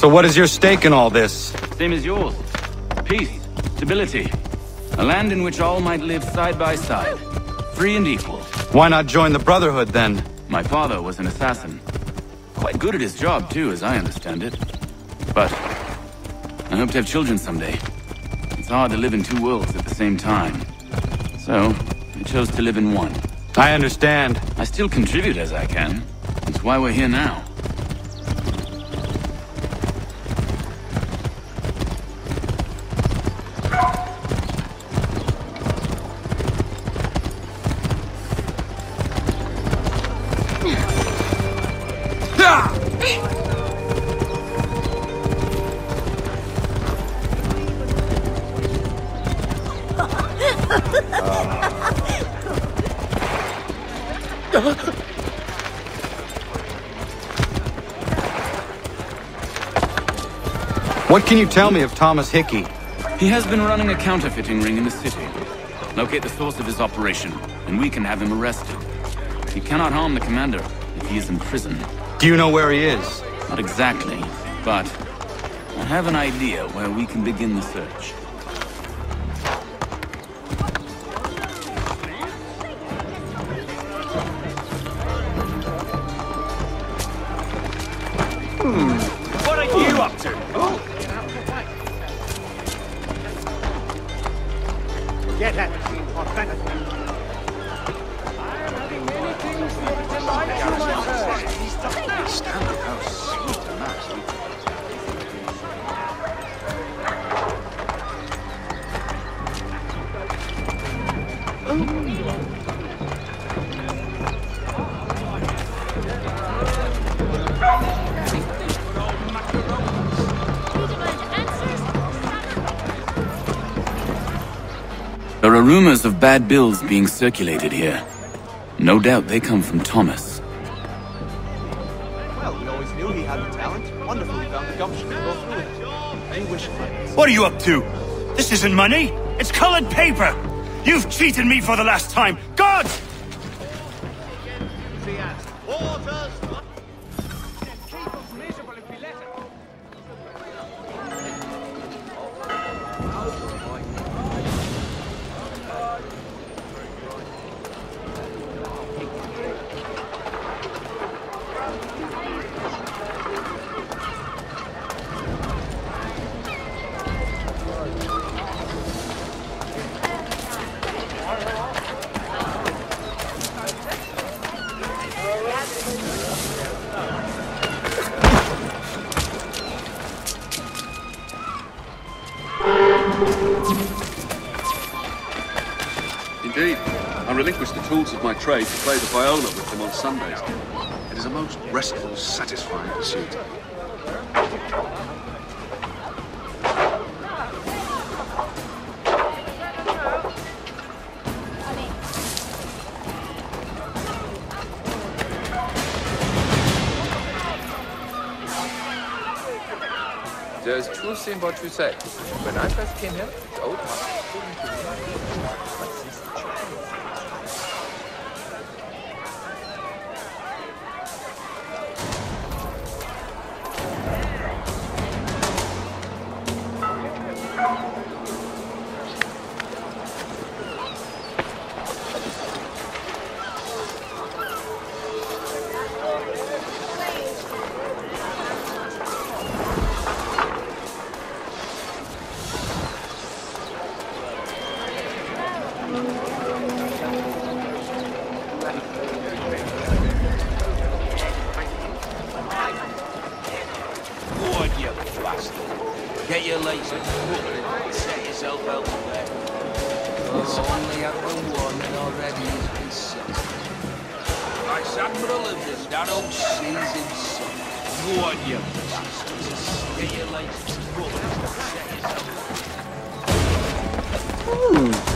So what is your stake in all this? Same as yours. Peace, stability. A land in which all might live side by side. Free and equal. Why not join the Brotherhood, then? My father was an assassin. Quite good at his job, too, as I understand it. But I hope to have children someday. It's hard to live in two worlds at the same time. So, I chose to live in one. I understand. I still contribute as I can. That's why we're here now. What can you tell me of Thomas Hickey? He has been running a counterfeiting ring in the city. Locate the source of his operation, and we can have him arrested. He cannot harm the commander if he is in prison. Do you know where he is? Not exactly, but I have an idea where we can begin the search. What are you up to? Get at it. There are rumors of bad bills being circulated here. No doubt they come from Thomas. Well, we always knew he had the talent. Wonderful he found the gumption to go through it. I wish What are you up to? This isn't money. It's colored paper. You've cheated me for the last time. God! Indeed. I relinquish the tools of my trade to play the viola with them on Sundays. It is a most restful, satisfying pursuit. There's truth in what you say. When I first came here, the old master told me to Get your legs up and set yourself elsewhere. There's only ever one and already has been set. Vice Admiral of the Narrow Seas himself. Go on, you bastards. Get your legs up and set yourself elsewhere.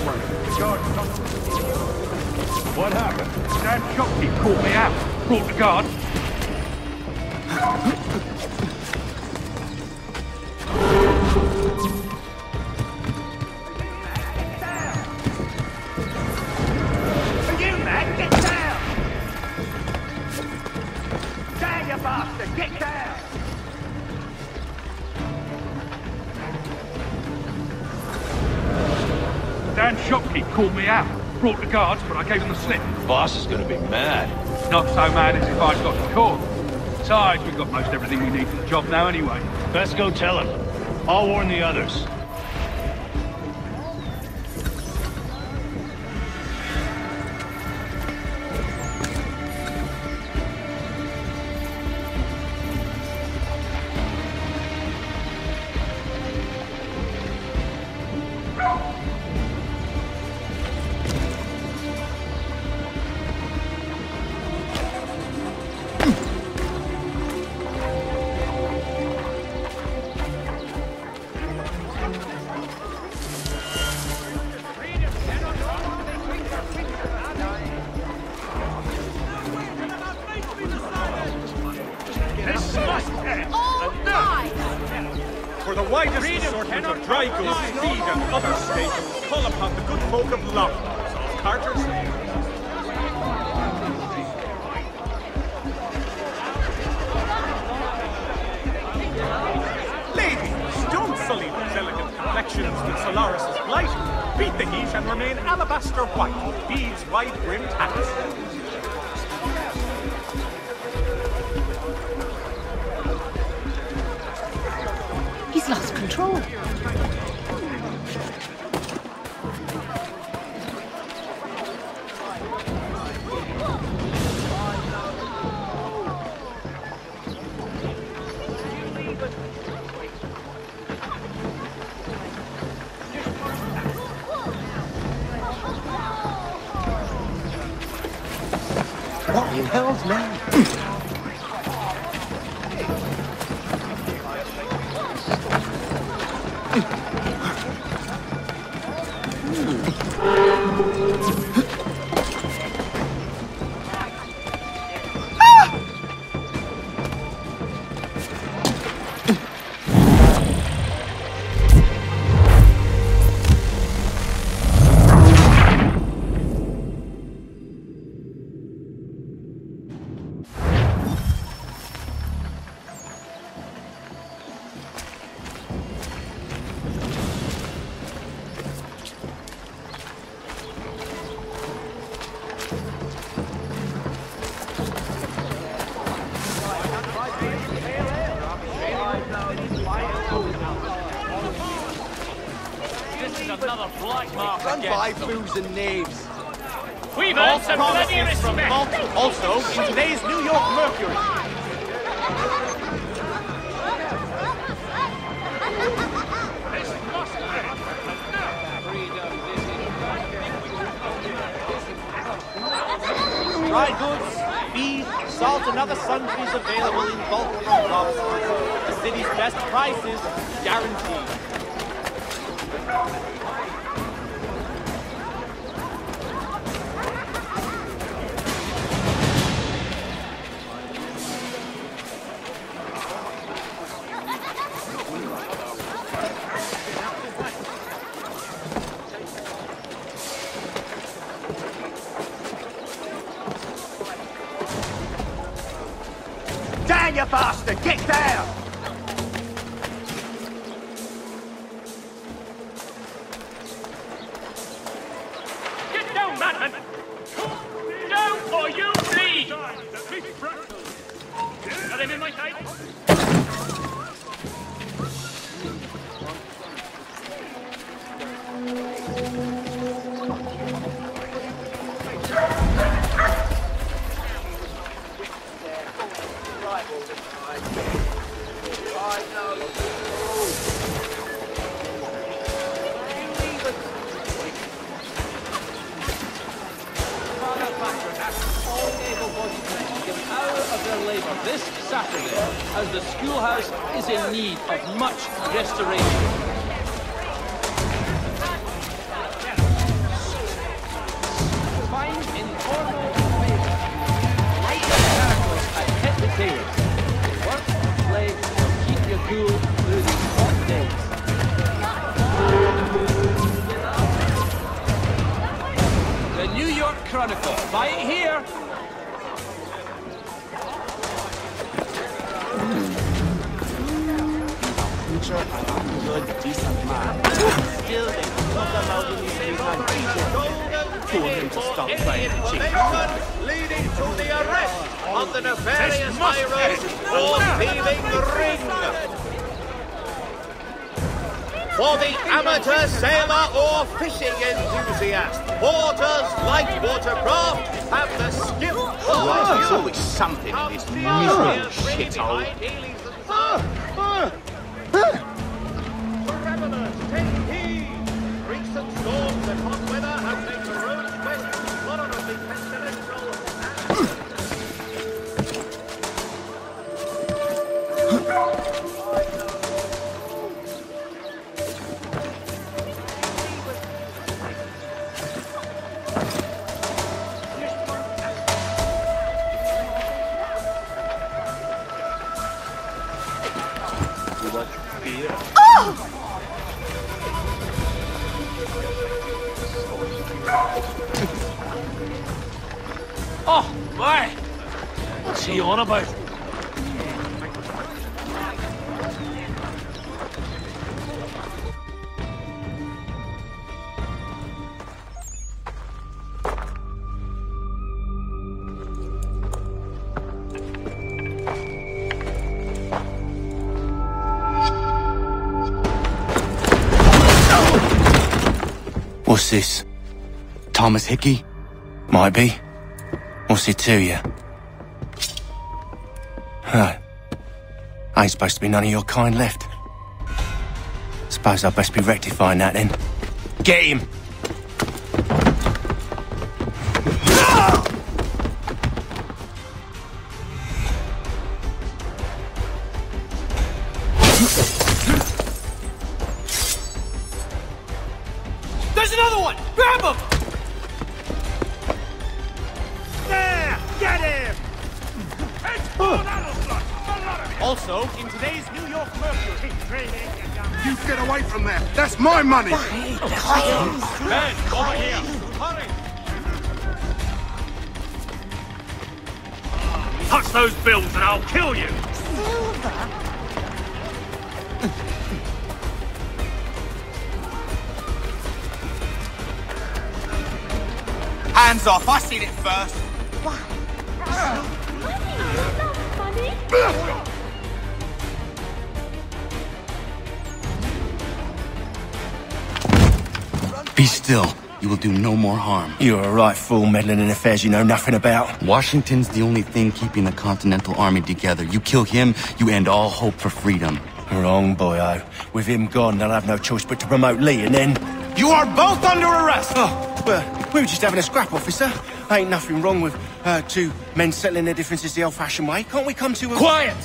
way. The guards stopped. What happened? Damn shopkeep caught me out. Brought the guard. Are you mad? Get down! Down, you bastard! Get down! Damn shopkeep called me out. Brought the guards, but I gave him the slip. Boss is gonna be mad. Not so mad as if I'd got the call. Besides, we've got most everything we need for the job now anyway. Best go tell him. I'll warn the others. For the widest assortment of dry goods, feed and other staples, call upon the good folk of Lough. Carter's. Ladies, don't sully those elegant complexions with Solaris' blight. Beat the heat and remain alabaster white with beads wide-brimmed hats. He's lost control. What in hell's name? Run by fools and knaves. We've earned some bloody respect! Also, in today's New York Mercury. Dry goods, beef, salt and other sundries available in bulk from Robson's. The city's best prices, guaranteed. Down, you bastard! Get down! Get down, madman! Down or you bleed! Got him in my sight? This Saturday, as the schoolhouse is in need of much restoration. school losing hot days. The New York Chronicle. Buy it here. Good, decent man. Still, they took him out in the street and told him to stop playing cheap. Leading to the arrest on the nefarious high road or thieving ring. For the amateur sailor or fishing enthusiast, porters like watercraft have the skill. Right, there's always something in this miserable shithole. Travelers, take heed. Recent storms and hot weather have made the roads west moderately pestilential. Oh, my! What's he on about? What's this? Thomas Hickey? Might be. What's it to you? Huh. Ain't supposed to be none of your kind left. Suppose I'd best be rectifying that then. Get him! There's another one! Grab him! There! Get him! Also, in today's New York Mercury, You get away from there! That's my money! Men, over here! Hurry! Touch those bills and I'll kill you! hands off! I seen it first! Be still. You will do no more harm. You're a right fool meddling in affairs you know nothing about. Washington's the only thing keeping the Continental Army together. You kill him, you end all hope for freedom. Wrong, boyo. With him gone, they'll have no choice but to promote Lee, and then... You are both under arrest! Oh, well, we were just having a scrap, officer. Ain't nothing wrong with two men settling their differences the old-fashioned way. Can't we come to a... Quiet!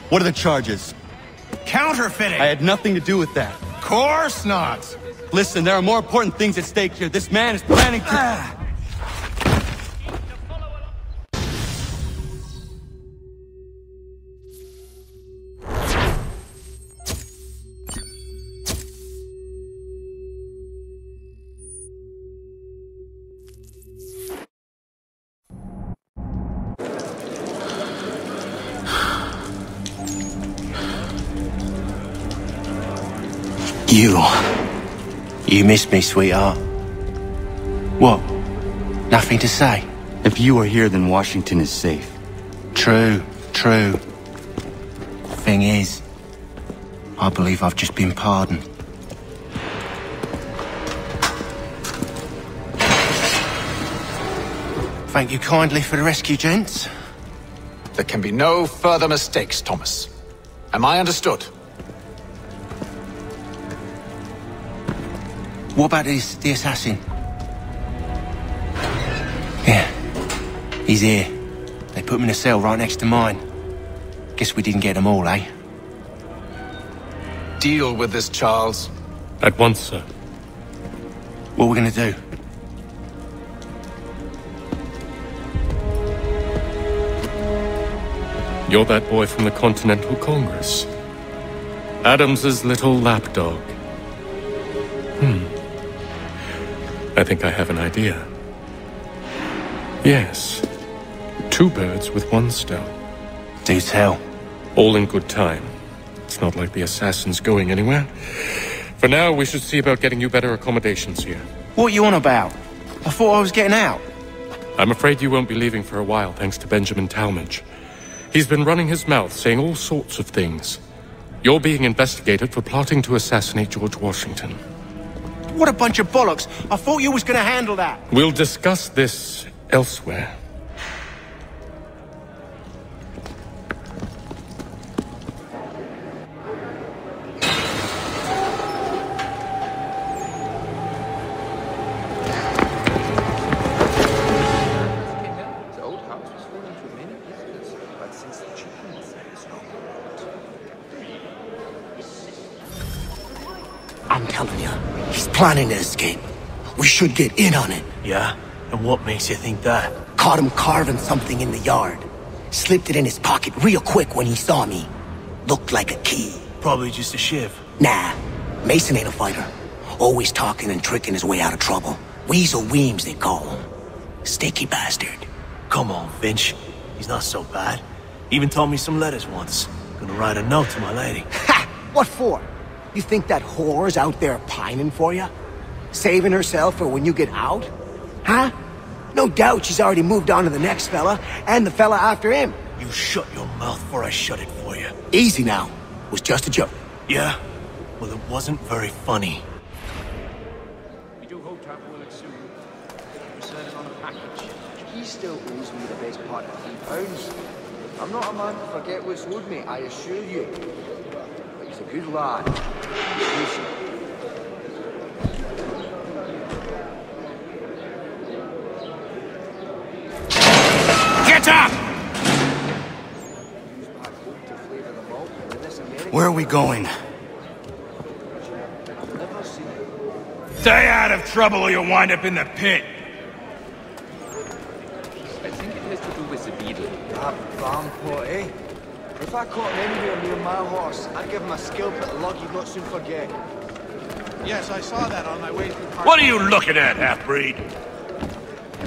What are the charges? Counterfeiting! I had nothing to do with that. Course not! Listen, there are more important things at stake here. This man is planning to... You missed me, sweetheart. What? Nothing to say? If you are here, then Washington is safe. True. Thing is, I believe I've just been pardoned. Thank you kindly for the rescue, gents. There can be no further mistakes, Thomas. Am I understood? What about the assassin? Yeah, he's here. They put him in a cell right next to mine. Guess we didn't get them all, eh? Deal with this, Charles. At once, sir. What are we gonna do? You're that boy from the Continental Congress. Adams's little lapdog. I think I have an idea. Yes. 2 birds with 1 stone. Do tell. All in good time. It's not like the assassin's going anywhere. For now, we should see about getting you better accommodations here. What you on about? I thought I was getting out. I'm afraid you won't be leaving for a while, thanks to Benjamin Talmadge. He's been running his mouth, saying all sorts of things. You're being investigated for plotting to assassinate George Washington. What a bunch of bollocks. I thought you was gonna handle that. We'll discuss this elsewhere. I'm telling you, he's planning to escape. We should get in on it. Yeah? And what makes you think that? Caught him carving something in the yard. Slipped it in his pocket real quick when he saw me. Looked like a key. Probably just a shiv. Nah, Mason ain't a fighter. Always talking and tricking his way out of trouble. Weasel Weems, they call him. Sticky bastard. Come on, Finch. He's not so bad. Even told me some letters once. Gonna write a note to my lady. Ha! What for? You think that whore's out there pining for you? Saving herself for when you get out? Huh? No doubt she's already moved on to the next fella, and the fella after him. You shut your mouth before I shut it for you. Easy now. It was just a joke. Yeah? Well, it wasn't very funny. We do hope to have Willett soon. We're sending on a package. He still owes me the best part of £3. I'm not a man to forget what's owed me, I assure you. But he's a good lad. Get up! Where are we going? Stay out of trouble or you'll wind up in the pit. I think it has to do with the beetle. That vampire, eh? If I caught him anywhere near my horse, I'd give him a skill at luck he'd not soon forget. Yes, I saw that on my way through. What are you looking at, half-breed?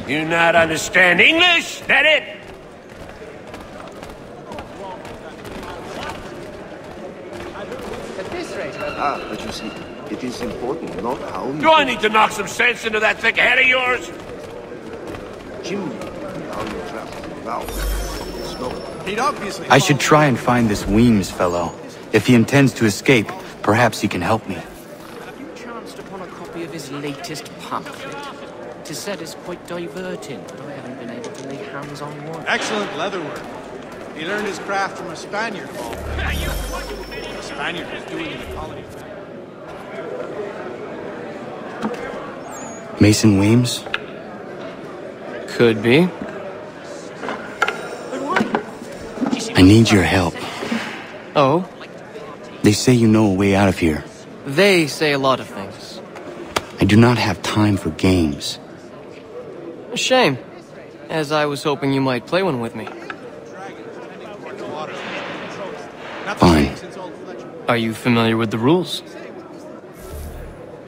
You not understand English? That it? At this rate, but you see, it is important, not how you... Do I need to knock some sense into that thick head of yours? Jim, how you travel. Well, He'd obviously... I should try and find this Weems fellow. If he intends to escape, perhaps he can help me. Have you chanced upon a copy of his latest pamphlet? 'Tis said it's quite diverting, but I haven't been able to lay hands on one. Excellent leatherwork. He learned his craft from a Spaniard, Paul. A Spaniard was doing in the colony. Mason Weems? Could be. I need your help. Oh? They say you know a way out of here. They say a lot of things. I do not have time for games. A shame, as I was hoping you might play one with me. Fine. Are you familiar with the rules?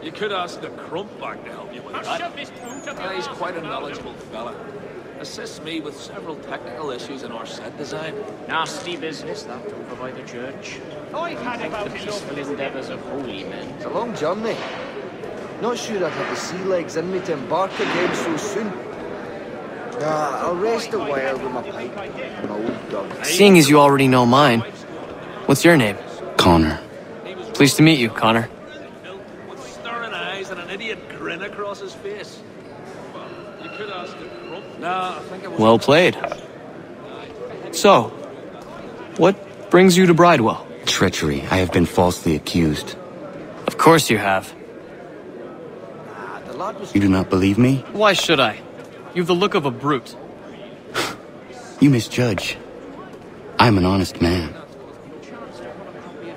You could ask the Crumpback to help you with that. He's quite a knowledgeable fella. Assists me with several technical issues in our set design. Nasty business, that over by the church. I've had about the peaceful endeavours of holy men. It's a long journey. Not sure I'd have the sea legs in me to embark again so soon. I'll rest a while with my pipe and my old dog. Seeing as you already know mine, what's your name? Connor. Pleased to meet you, Connor. With staring eyes and an idiot grin across his face. You could ask the Crump. No, I think it was... Well played. So, what brings you to Bridewell? Treachery. I have been falsely accused. Of course you have. You do not believe me? Why should I? You've the look of a brute. You misjudge. I'm an honest man.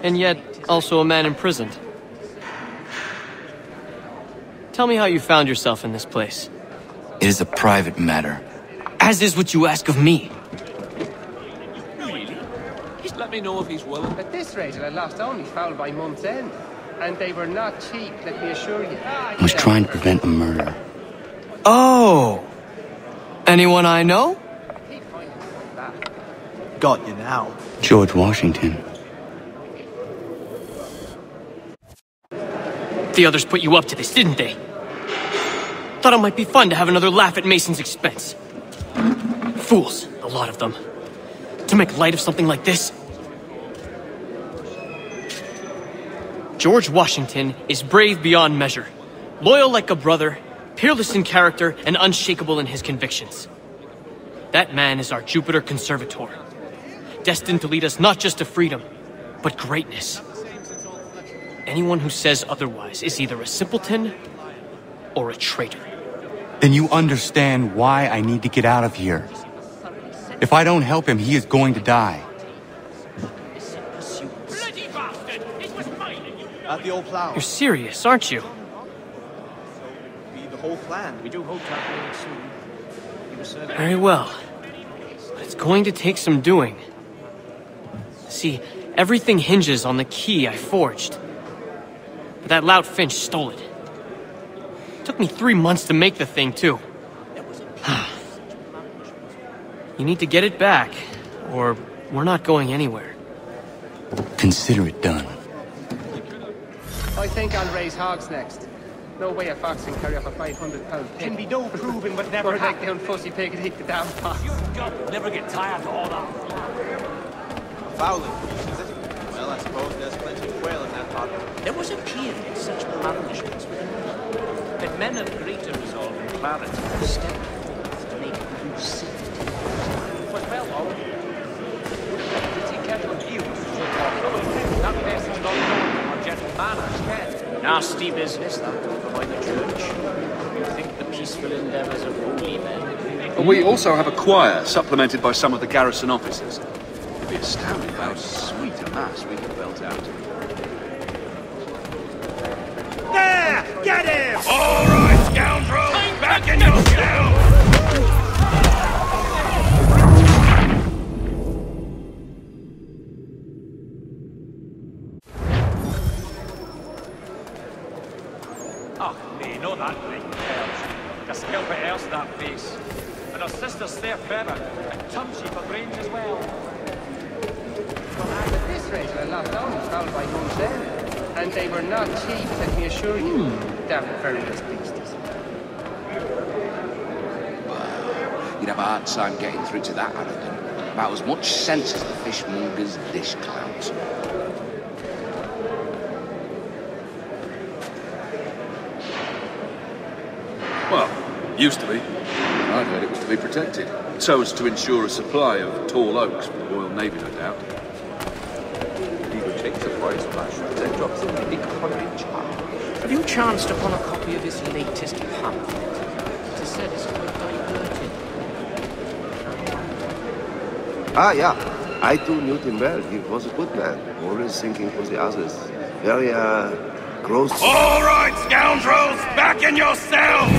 And yet, also a man imprisoned. Tell me how you found yourself in this place. It is a private matter. As is what you ask of me. Really? Let me me know if he's willing. At this rate, I lost only foul by month's end. And they were not cheap, let me assure you. I was trying to prevent a murder. Oh! Anyone I know? Got you now. George Washington. The others put you up to this, didn't they? Thought it might be fun to have another laugh at Mason's expense. Fools, a lot of them. To make light of something like this. George Washington is brave beyond measure, loyal like a brother, peerless in character, and unshakable in his convictions. That man is our Jupiter Conservator, destined to lead us not just to freedom, but greatness. Anyone who says otherwise is either a simpleton or a traitor. Then you understand why I need to get out of here. If I don't help him, he is going to die. At the old plow. You're serious, aren't you? Be the whole plan. We do hope to have it soon. Very well. But it's going to take some doing. See, everything hinges on the key I forged. But that lout Finch stole it. Took me 3 months to make the thing, too. You need to get it back, or we're not going anywhere. Consider it done. I think I'll raise hogs next. No way a fox can carry off a 500-pound pig. Can be no proving but never Or like happened. down fussy pig and eat the damn fox. Never get tired of all that. Fowling, is it? Well, I suppose there's plenty of quail in that pot. There was a period such blandishments were done, that men of greater resolve and clarity stepped forth to make crusade. It was well known. Pretty kettle of eels. That person's not known for gentle manners, Ken. Nasty business, that over by the church. You think the peaceful endeavours of holy men. We also have a choir, supplemented by some of the garrison officers. You'd be astounded how sweet a mass we can belt out. There! Get him! All right, scoundrel! Back in your cell! Oh, me, not that big belch. Just help it else that face. And her sister's there further, and Tumsy for brains as well. At this rate, I lost only foul by month's end. And they were not cheap, let me assure you. Damn fabulous beasties. You'd have a hard time getting through to that Adderton. About as much sense as the fishmonger's dish clouds. Well, used to be. I heard it was to be protected, so as to ensure a supply of tall oaks for the Royal Navy, no doubt. Have you chanced upon a copy of his latest pamphlet? It is said it's quite diverting. Ah, yeah. I too knew him well. He was a good man, always thinking for the others. Very, gross. All right, scoundrels! Back in your cells!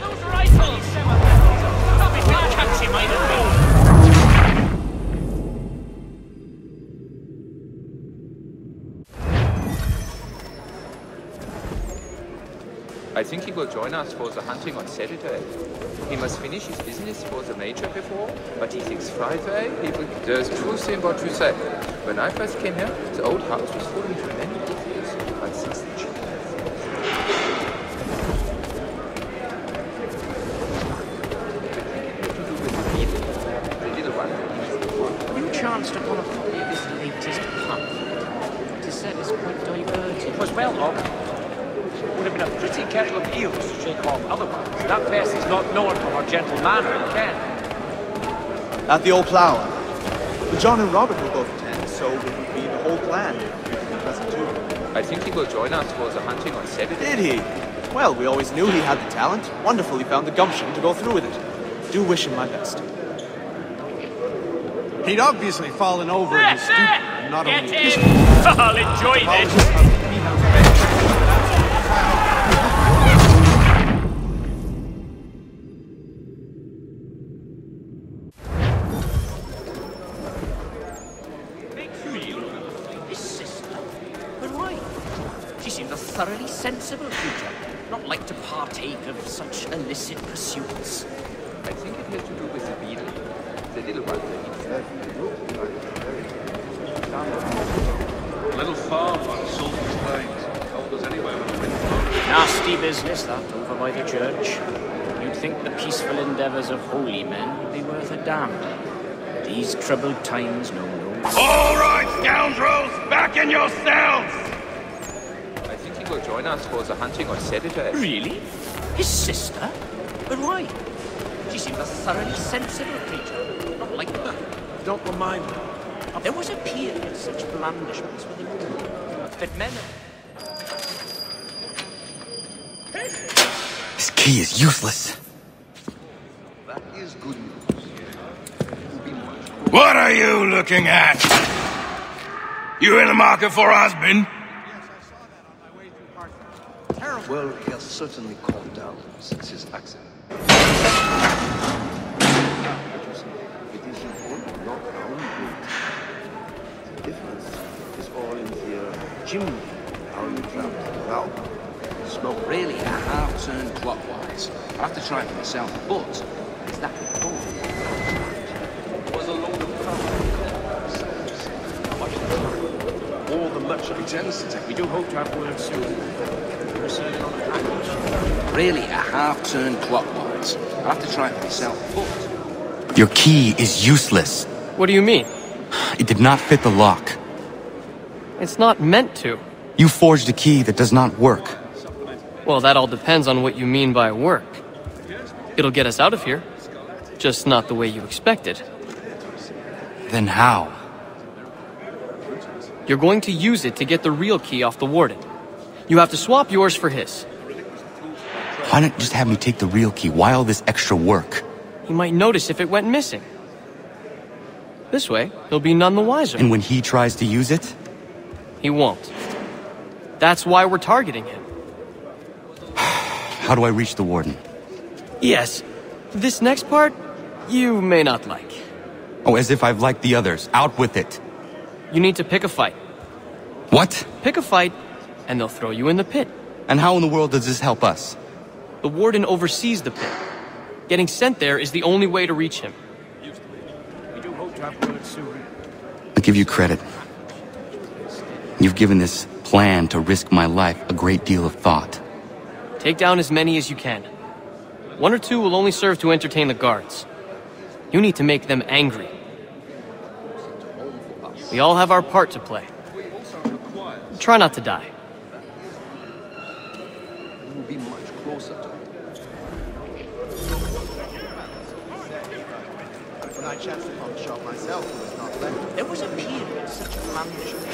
Those rifles! Stop it, we'll catch him, I know. I think he will join us for the hunting on Saturday. He must finish his business for the major before, but he thinks Friday he will... There's truth in what you say. When I first came here, the old house was full of many atheists, but since the You chanced upon a copy of his latest pamphlet. It is said it's quite diverting. It was well known. Would have been a pretty kettle of eels to shake off otherwise. That person's not known for her gentle manner, Ken. At the old plow. But John and Robert will both attend, so it would be the whole plan. Present too. I think he will join us for the hunting on Saturday. Did he? Well, we always knew he had the talent. Wonderful he found the gumption to go through with it. Do wish him my best. He'd obviously fallen over in his stupor, and not Get only in! I'll enjoy this! seems a thoroughly sensible creature, not like to partake of such illicit pursuits. I think it has to do with the beetle. The little one that eats that. A little farm on Sultan's Plains. Told us anyway when the wind blows. Nasty business, that, over by the church. You'd think the peaceful endeavours of holy men would be worth a damn. These troubled times know no... All right, scoundrels! Back in your cells! I think he will join us for the hunting on Saturday. Really? His sister? But why? She seems a thoroughly sensible creature, not like that. Don't remind me. There was a period such blandishments were the rule. But men... This key is useless. That is good news. What are you looking at? You in the market for a husband? Well, he has certainly calmed down since his accident. It is important not only good. The difference is all in the chimney. How you travel now. Smoke really a half-turn clockwise. I'll have to try it for myself, but is that before? Was a load of all the much of intensity. We do hope to have word soon. We're serving on a package. Really a half-turn clockwise. I'll have to try it for myself, but... Your key is useless. What do you mean? It did not fit the lock. It's not meant to. You forged a key that does not work. Well, that all depends on what you mean by work. It'll get us out of here. Just not the way you expected. Then how? You're going to use it to get the real key off the warden. You have to swap yours for his. Why not just have me take the real key? Why all this extra work? He might notice if it went missing. This way, he'll be none the wiser. And when he tries to use it? He won't. That's why we're targeting him. How do I reach the warden? Yes. This next part, you may not like. Oh, as if I've liked the others. Out with it. You need to pick a fight. What? Pick a fight, and they'll throw you in the pit. And how in the world does this help us? The warden oversees the pit. Getting sent there is the only way to reach him. We do hope to have word soon. I'll give you credit. You've given this plan to risk my life a great deal of thought. Take down as many as you can. 1 or 2 will only serve to entertain the guards. You need to make them angry. We all have our part to play. Try not to die. You will be much closer to it. When I chanced upon the shop myself, it was not left. There was a period such blandishments...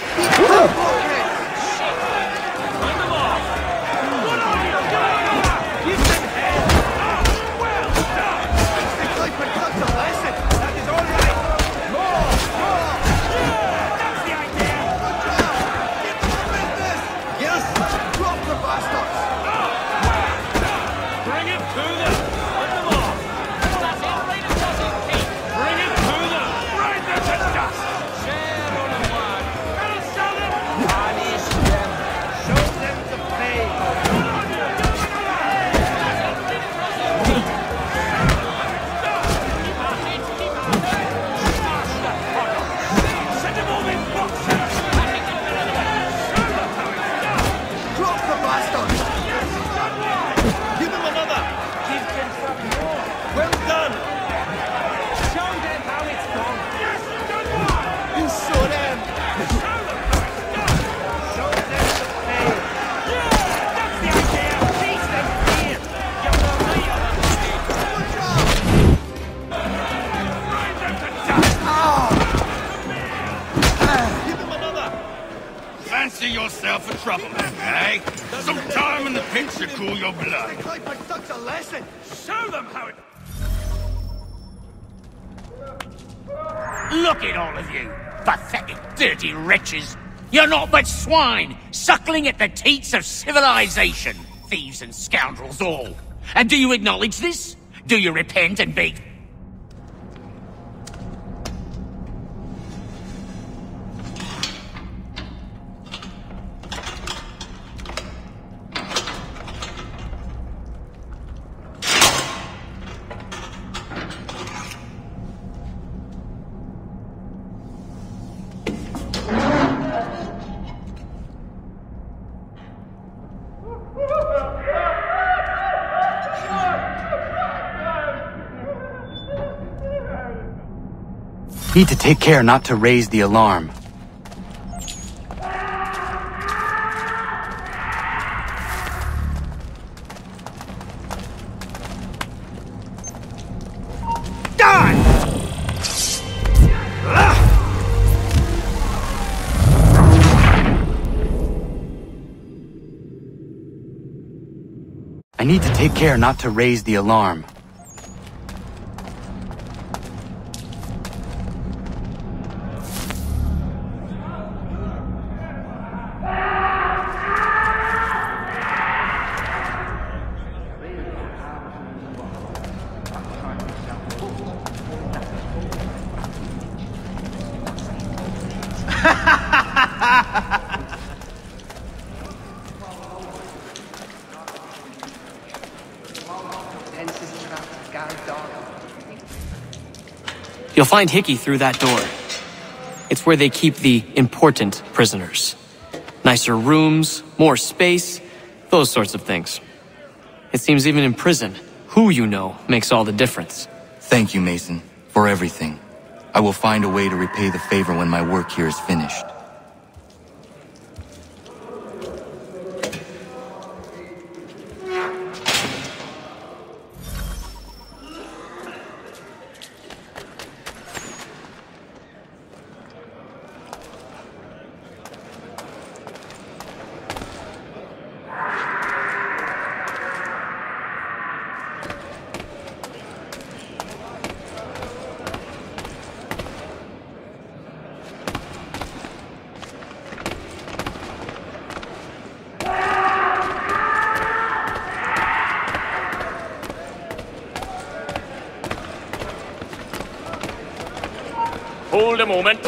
Fancy yourself a troublemaker, eh? Some time in the pit should cool your blood. Such a lesson. Show them how it... Look at all of you, pathetic, dirty wretches. You're not but swine, suckling at the teats of civilization. Thieves and scoundrels all. And do you acknowledge this? Do you repent and beg... Need to take care not to raise the alarm. I need to take care not to raise the alarm. You'll find Hickey through that door. It's where they keep the important prisoners. Nicer rooms, more space, those sorts of things. It seems even in prison, who you know makes all the difference. Thank you, Mason, for everything. I will find a way to repay the favor when my work here is finished. Hold a moment.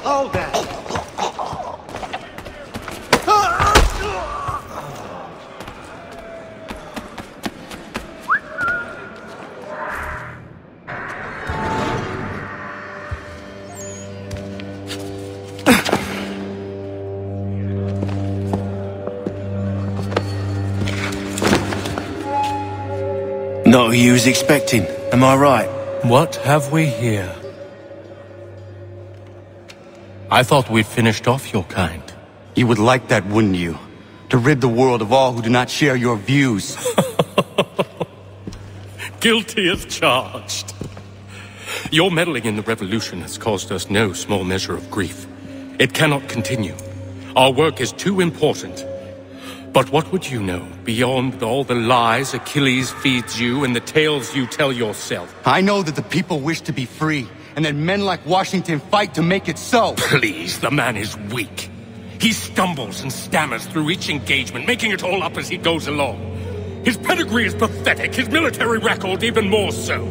Hold that. Not who you was expecting, am I right? What have we here? I thought we'd finished off your kind. You would like that, wouldn't you? To rid the world of all who do not share your views. Guilty as charged. Your meddling in the revolution has caused us no small measure of grief. It cannot continue. Our work is too important. But what would you know beyond all the lies Achilles feeds you and the tales you tell yourself? I know that the people wish to be free, and that men like Washington fight to make it so. Please, the man is weak. He stumbles and stammers through each engagement, making it all up as he goes along. His pedigree is pathetic, his military record even more so.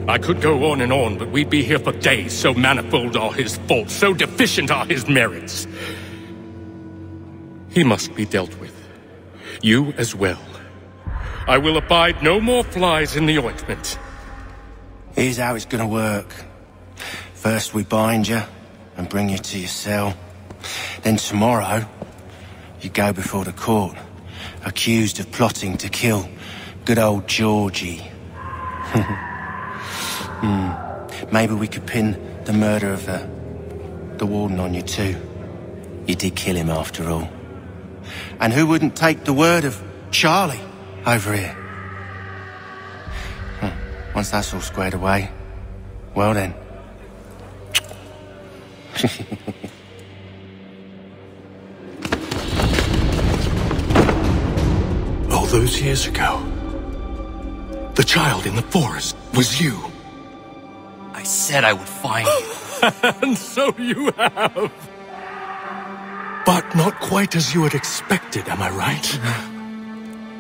I could go on and on, but we'd be here for days, so manifold are his faults, so deficient are his merits. He must be dealt with. You as well. I will abide no more flies in the ointment. Here's how it's gonna work. First we bind you and bring you to your cell. Then tomorrow, you go before the court, accused of plotting to kill good old Georgie. Maybe we could pin the murder of the warden on you too. You did kill him after all. And who wouldn't take the word of Charlie over here? Once that's all squared away, well then. Oh, those years ago, the child in the forest was you. I said I would find you. And so you have. But not quite as you had expected, am I right?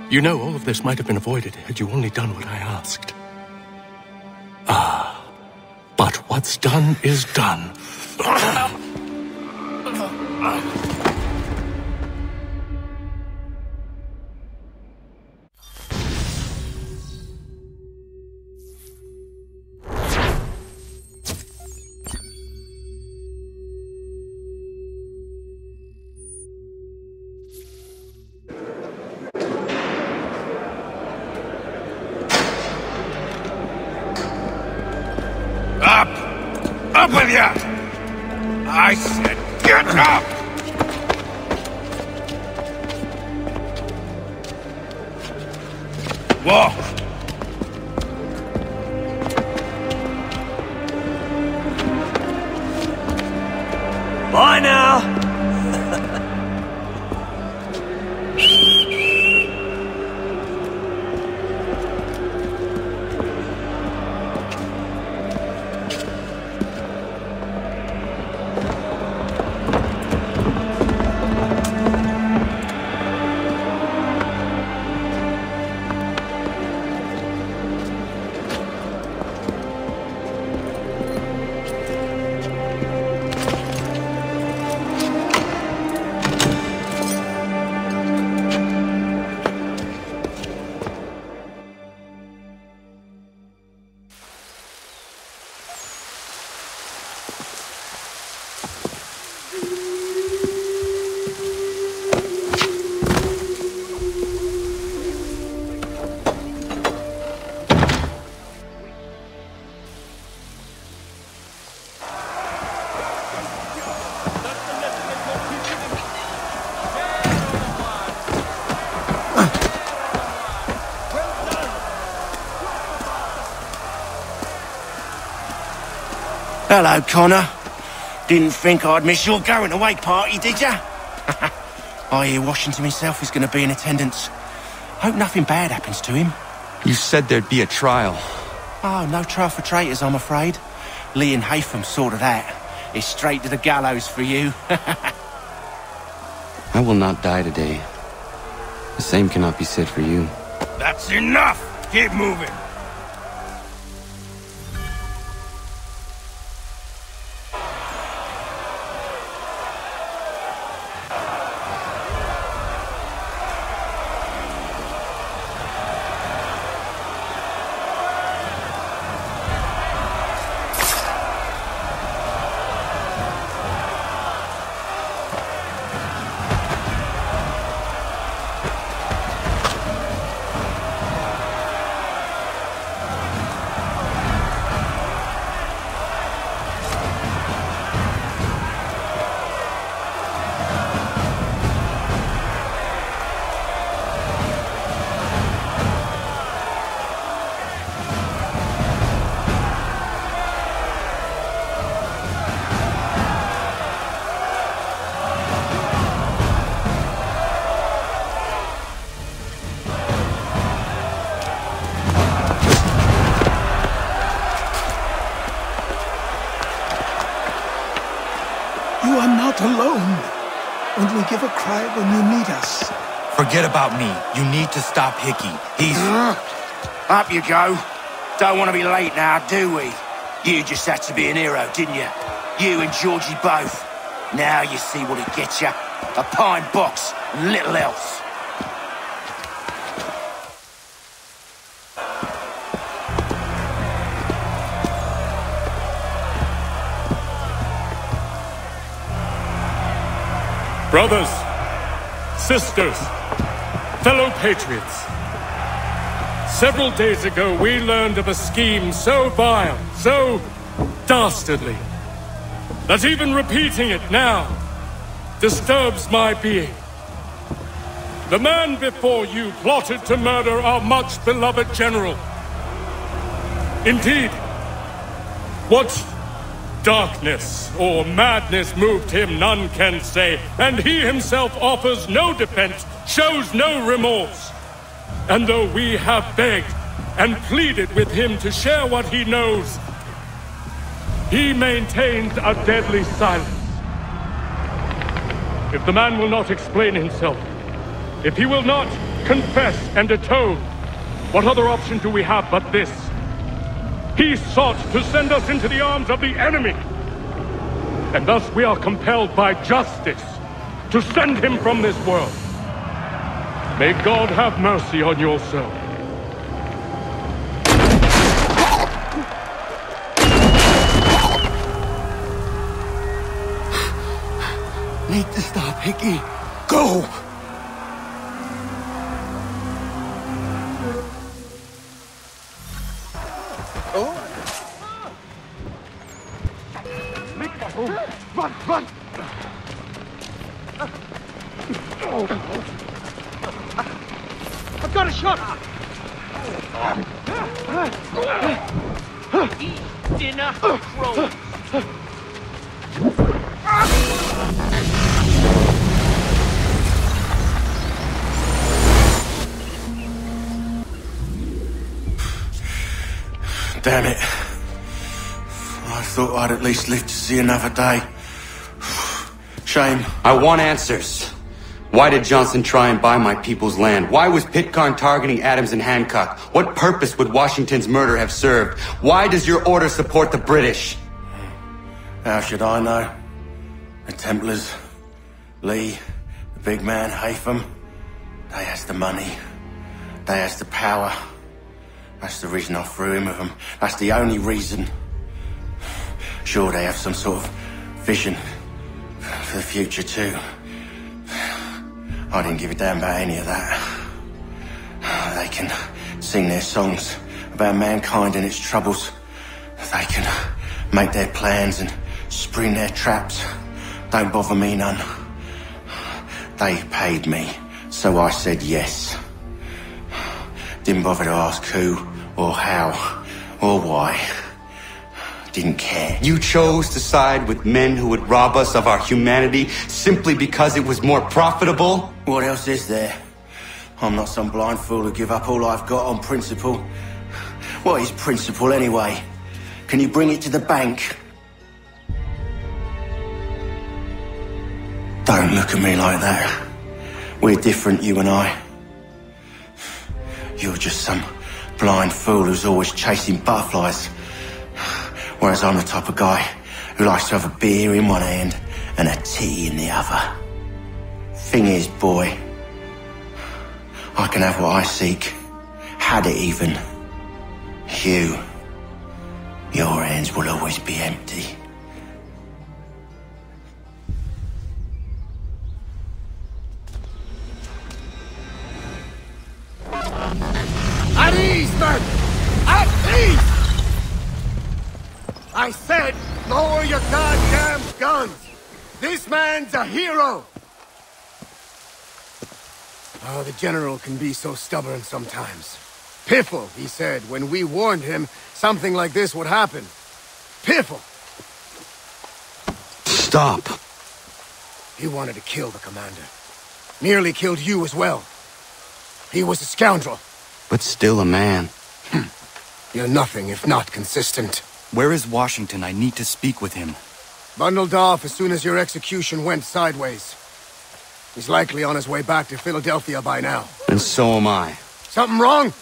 You know, all of this might have been avoided had you only done what I asked. Ah, but what's done is done. Up with you! I said get up! Walk! Bye now! Hello, Connor. Didn't think I'd miss your going away party, did ya? I hear Washington himself is going to be in attendance. Hope nothing bad happens to him. You said there'd be a trial. Oh, no trial for traitors, I'm afraid. Lee and Haytham sorted that. It's straight to the gallows for you. I will not die today. The same cannot be said for you. That's enough! Keep moving! You are not alone. Only give a cry when you need us. Forget about me. You need to stop Hickey. He's... Up you go. Don't want to be late now, do we? You just had to be an hero, didn't you? You and Georgie both. Now you see what it gets you. A pine box and little else. Brothers, sisters, fellow patriots. Several days ago, we learned of a scheme so vile, so dastardly, that even repeating it now disturbs my being. The man before you plotted to murder our much-beloved general. Indeed, what darkness or madness moved him, none can say, and he himself offers no defense, shows no remorse. And though we have begged and pleaded with him to share what he knows, he maintains a deadly silence. If the man will not explain himself, if he will not confess and atone, what other option do we have but this? He sought to send us into the arms of the enemy, and thus we are compelled by justice to send him from this world. May God have mercy on your soul. Need to stop, Hickey. Go! Run, run! I've got a shot! Eat dinner, crows! Damn it. I thought I'd at least live to see another day. Shame. I want answers. Why did Johnson try and buy my people's land? Why was Pitcairn targeting Adams and Hancock? What purpose would Washington's murder have served? Why does your order support the British? How should I know? The Templars, Lee, the big man, Haytham, they has the money. They has the power. That's the reason I threw in with them. That's the only reason. Sure, they have some sort of vision for the future too. I didn't give a damn about any of that. They can sing their songs about mankind and its troubles. They can make their plans and spring their traps. Don't bother me none. They paid me, so I said yes. Didn't bother to ask who, or how, or why. Didn't care. You chose to side with men who would rob us of our humanity simply because it was more profitable? What else is there? I'm not some blind fool who give up all I've got on principle. What is principle anyway? Can you bring it to the bank? Don't look at me like that. We're different, you and I. You're just some blind fool who's always chasing butterflies. Whereas I'm the type of guy who likes to have a beer in one hand and a tea in the other. Thing is, boy, I can have what I seek. Had it even. Your hands will always be empty. At ease, men! At ease! I said, lower your goddamn guns! This man's a hero! Oh, the General can be so stubborn sometimes. Piffle, he said, when we warned him something like this would happen. Piffle! Stop! He wanted to kill the commander. Nearly killed you as well. He was a scoundrel. But still a man. You're nothing if not consistent. Where is Washington? I need to speak with him. Bundled off as soon as your execution went sideways. He's likely on his way back to Philadelphia by now. And so am I. Something wrong?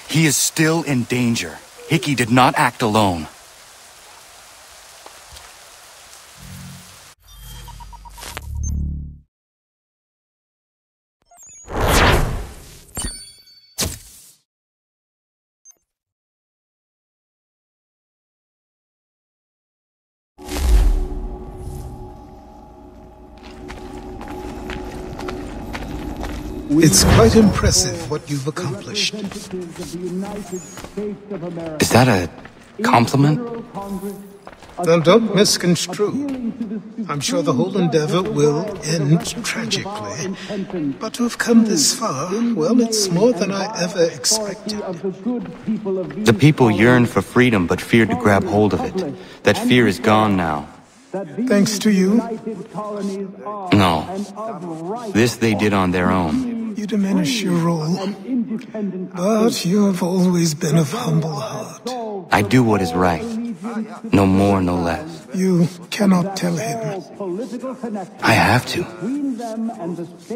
He is still in danger. Hickey did not act alone. It's quite impressive what you've accomplished. Is that a compliment? Now, don't misconstrue. I'm sure the whole endeavor will end tragically. But to have come this far, well, it's more than I ever expected. The people yearned for freedom but feared to grab hold of it. That fear is gone now. Thanks to you? No. This they did on their own. You diminish your role, but you have always been of humble heart. I do what is right. No more, no less. You cannot tell him. I have to.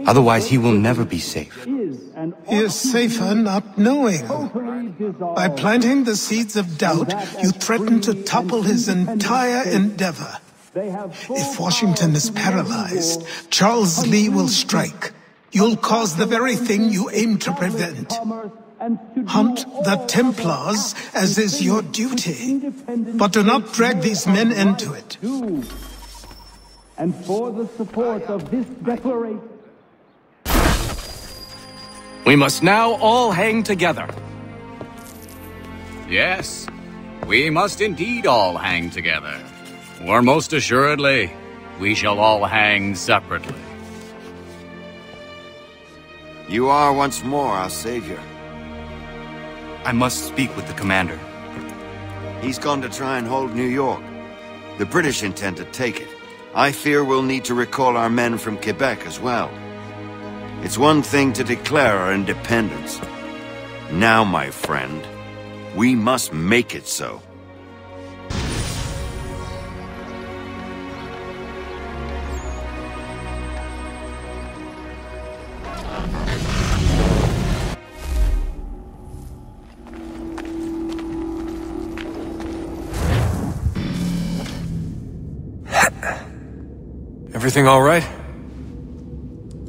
Otherwise, he will never be safe. He is safer not knowing. By planting the seeds of doubt, you threaten to topple his entire endeavor. If Washington is paralyzed, Charles Lee will strike. You'll cause the very thing you aim to prevent. Hunt the Templars, as is your duty. But do not drag these men into it. And for the support of this declaration... We must now all hang together. Yes, we must indeed all hang together. Or most assuredly, we shall all hang separately. You are once more our savior. I must speak with the commander. He's gone to try and hold New York. The British intend to take it. I fear we'll need to recall our men from Quebec as well. It's one thing to declare our independence. Now, my friend, we must make it so. Everything all right?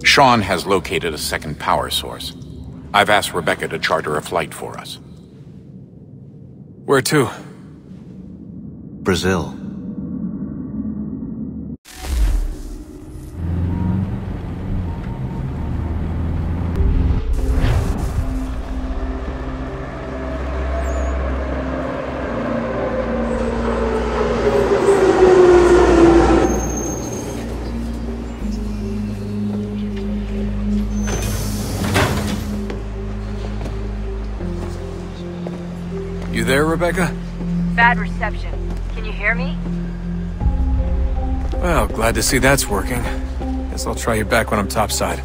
Sean has located a second power source. I've asked Rebecca to charter a flight for us. Where to? Brazil. You there, Rebecca? Bad reception. Can you hear me? Well, glad to see that's working. Guess I'll try you back when I'm topside.